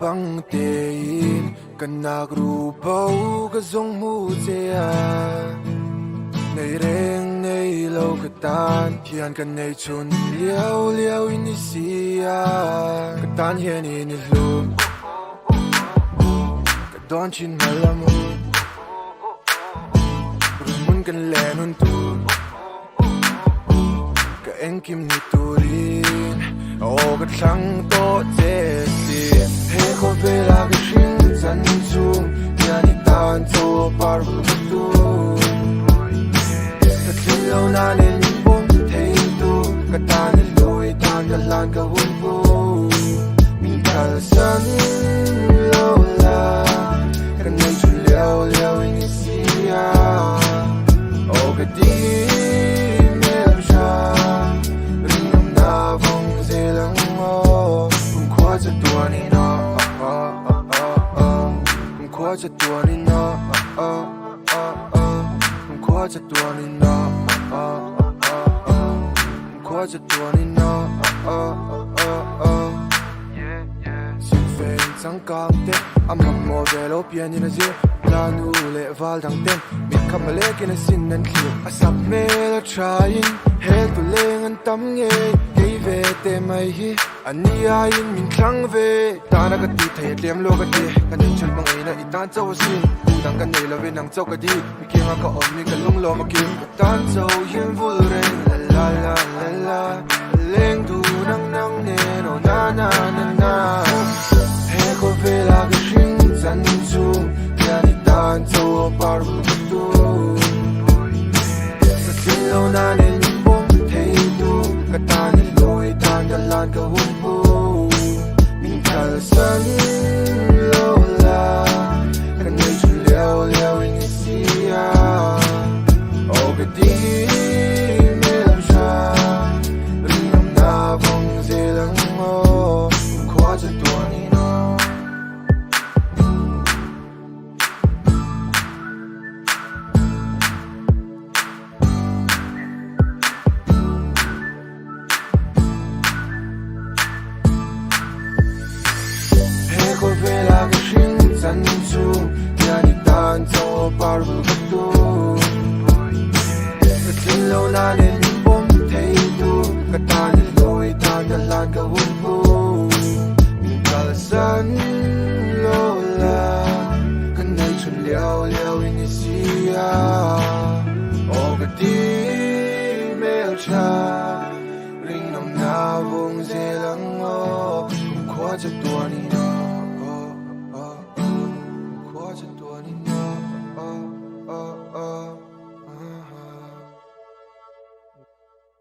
bang tein kanak rupaw kazong muzea nay reng nay lo katan hian kan nay chun liao liao inisia katan hian inilum kadon chin malamun rumun kan lenun tu ka engkim ni turin o ka thlang to jesi he ko vela ka shin chan chung yani tan cho par tu ka thilo na le bom thei tu ka tan loi tan ka lan ka won bu min kal san lo la ka nei chu liao liao in sia o ka diจะตัวนี้นะผมขอจะตัวนี้นะผมขอจะตัวนี้นะผมขอจะตัวนี้นะสิ่งเฟ้นสังกังเต็มอามันโมเดลเปลี่ยนยังไงลานูเล่วัลดังเต็มมีคำมาเล่กินสินนั้นคลีอาสับเมลทรายเฮลตัวเล่งันตั้มเย่เกยเวเตไม่ฮีอันนี้อายินมินครั้งเวตานักตีเทเลียมโลกตีกันยังชุดบางไอ้น่ะอีตานเจ้าสินกูดังกันในละเวนังเจ้าก็ดีมีเกียงก็อมมีกันลุงล้อมากินตานเจ้ายินฟูเรงลาลาลาลาเล่งดูนังนังเนโนนานานานาเฮโคเวลาก็ชิงจันจูยานิตานเจ้าปารุตุสักสิ่งเหล่านั้นลิบมเทตูก็ตานิลอยตานกันลานก็หุ่นปูมินคาลสันโลลากันในชุดเลี้ยวเลี้ยวอินิเซียโอ้ก็ดีเมลชาริมน้ำนาบงเซลังโอขอจะตัวนี้น้องsan chu yani tan cho par bu tu ka tin lo na le bom thei tu ka tan loi tan da lan ka won bu min kal san lo la kan nei chun liao liao in sia o ka ti mel cha ring nam na wong ze lang o khwa cha tua ni